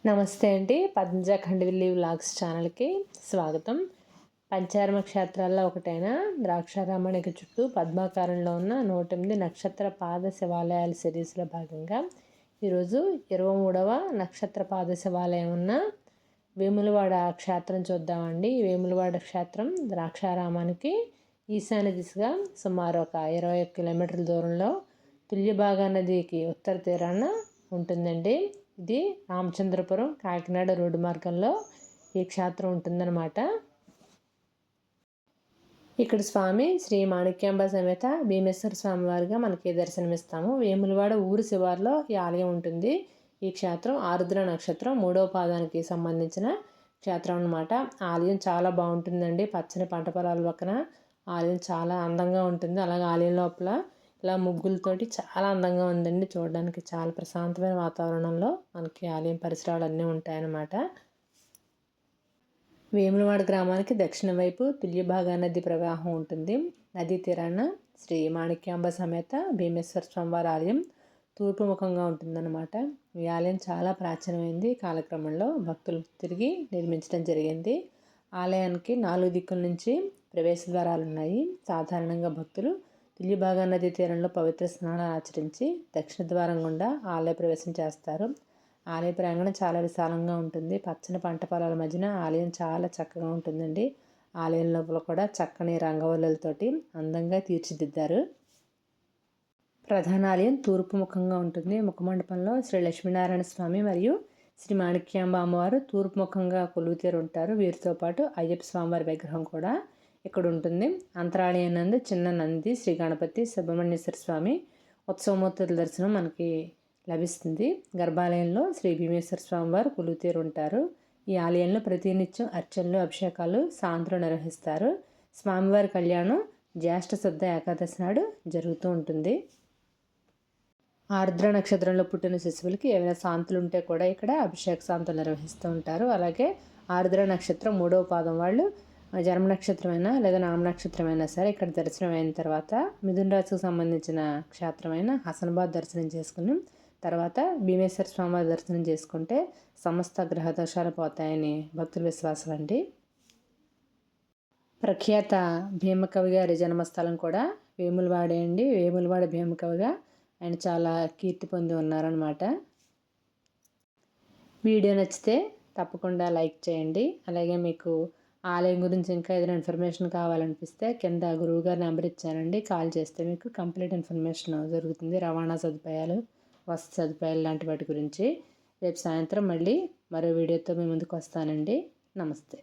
నమస్తే అండి. పద్మజ ఖండవిల్లి వ్లాగ్స్ ఛానల్‌కి స్వాగతం. పంచారామ క్షేత్రాల్లో ఒకటైన ద్రాక్షారామానికి చుట్టూ పద్మాకారంలో ఉన్న 108 నక్షత్ర పాద శివాలయాల సిరీస్‌లో భాగంగా ఈరోజు 23వ నక్షత్ర పాద శివాలయం ఉన్న వేములవాడ క్షేత్రం చూద్దామండి. వేములవాడ క్షేత్రం ద్రాక్షారామానికి ఈశాన్య దిశగా సుమారు ఒక 21 కిలోమీటర్ల దూరంలో తుల్యభాగా నదికి ఉత్తర తీరాన ఉంటుందండి. ఇది రామచంద్రపురం కాకినాడ రోడ్డు మార్గంలో ఈ క్షేత్రం ఉంటుందన్నమాట. ఇక్కడ స్వామి శ్రీ మాణిక్యాంబ సమేత భీమేశ్వర స్వామి వారిగా మనకి దర్శనమిస్తాము. వేములవాడ ఊరు శివార్లో ఈ ఆలయం ఉంటుంది. ఈ క్షేత్రం ఆరుద్ర నక్షత్రం 3వ పాదానికి సంబంధించిన క్షేత్రం అన్నమాట. ఆలయం చాలా బాగుంటుందండి. పచ్చని పంట పొలాల పక్కన ఆలయం చాలా అందంగా ఉంటుంది. అలాగే ఆలయం లోపల ఇలా ముగ్గులతోటి చాలా అందంగా ఉందండి. చూడడానికి చాలా ప్రశాంతమైన వాతావరణంలో మనకి ఆలయం పరిసరాలు అన్నీ ఉంటాయన్నమాట. వేములవాడ గ్రామానికి దక్షిణ వైపు తుల్యభాగా నది ప్రవాహం ఉంటుంది. నదీ తీరాన శ్రీ మాణిక్యాంబ సమేత భీమేశ్వర స్వామివారి ఆలయం తూర్పు ముఖంగా ఉంటుందన్నమాట. ఈ ఆలయం చాలా ప్రాచీనమైంది. కాలక్రమంలో భక్తులు తిరిగి నిర్మించడం జరిగింది. ఆలయానికి 4 దిక్కుల నుంచి ప్రవేశ ద్వారాలు ఉన్నాయి. సాధారణంగా భక్తులు తుల్యభాగా నదీ తీరంలో పవిత్ర స్నానాలు ఆచరించి దక్షిణ ద్వారం గుండా ఆలయ ప్రవేశం చేస్తారు. ఆలయ ప్రాంగణం చాలా విశాలంగా ఉంటుంది. పచ్చని పంట పొలాల మధ్యన ఆలయం చాలా చక్కగా ఉంటుందండి. ఆలయం లోపల కూడా చక్కని రంగవల్లులతోటి అందంగా తీర్చిదిద్దారు. ప్రధాన ఆలయం తూర్పు ముఖంగా ఉంటుంది. ముఖమండపంలో శ్రీ లక్ష్మీనారాయణ స్వామి మరియు శ్రీ మాణిక్యాంబ అమ్మవారు తూర్పు ముఖంగా కొలువుతీరు ఉంటారు. వీరితో పాటు అయ్యప్ప స్వామివారి విగ్రహం కూడా ఇక్కడ ఉంటుంది. అంతరాలయం నందు చిన్న నంది, శ్రీ గణపతి, సుబ్రహ్మణ్యేశ్వర స్వామి ఉత్సవమూర్తుల దర్శనం మనకి లభిస్తుంది. గర్భాలయంలో శ్రీ భీమేశ్వర స్వామి వారు కొలువుతీరు ఉంటారు. ఈ ఆలయంలో ప్రతినిత్యం అర్చనలు, అభిషేకాలు సాయంత్రం నిర్వహిస్తారు. స్వామివారి కళ్యాణం జ్యేష్ఠ శుద్ధ ఏకాదశి నాడు జరుగుతూ ఉంటుంది. ఆరుద్ర నక్షత్రంలో పుట్టిన శిశువులకి ఏమైనా శాంతులు ఉంటే కూడా ఇక్కడ అభిషేక శాంతులు నిర్వహిస్తూ ఉంటారు. అలాగే ఆరుద్ర నక్షత్రం 3వ పాదం వాళ్ళు జన్మ నక్షత్రమైనా లేదా నామ నక్షత్రమైనా సరే ఇక్కడ దర్శనం అయిన తర్వాత మిథున రాశికి సంబంధించిన క్షేత్రమైన హసనాబాద్ దర్శనం చేసుకుని తర్వాత భీమేశ్వర స్వామి దర్శనం చేసుకుంటే సమస్త గ్రహ దోషాలు పోతాయని భక్తుల విశ్వాసం అండి. ప్రఖ్యాత భీమకవి గారి జన్మస్థలం కూడా వేములవాడే అండి. వేములవాడ భీమకవిగా ఆయన చాలా కీర్తి పొంది ఉన్నారనమాట. వీడియో నచ్చితే తప్పకుండా లైక్ చేయండి. అలాగే మీకు ఆలయం గురించి ఇంకా ఏదైనా ఇన్ఫర్మేషన్ కావాలనిపిస్తే కింద గురువుగారి నెంబర్ ఇచ్చానండి. కాల్ చేస్తే మీకు కంప్లీట్ ఇన్ఫర్మేషన్ దొరుకుతుంది. రవాణా సదుపాయాలు, వసతి సదుపాయాలు లాంటి వాటి గురించి. రేపు సాయంత్రం మళ్ళీ మరో వీడియోతో మీ ముందుకు వస్తానండి. నమస్తే.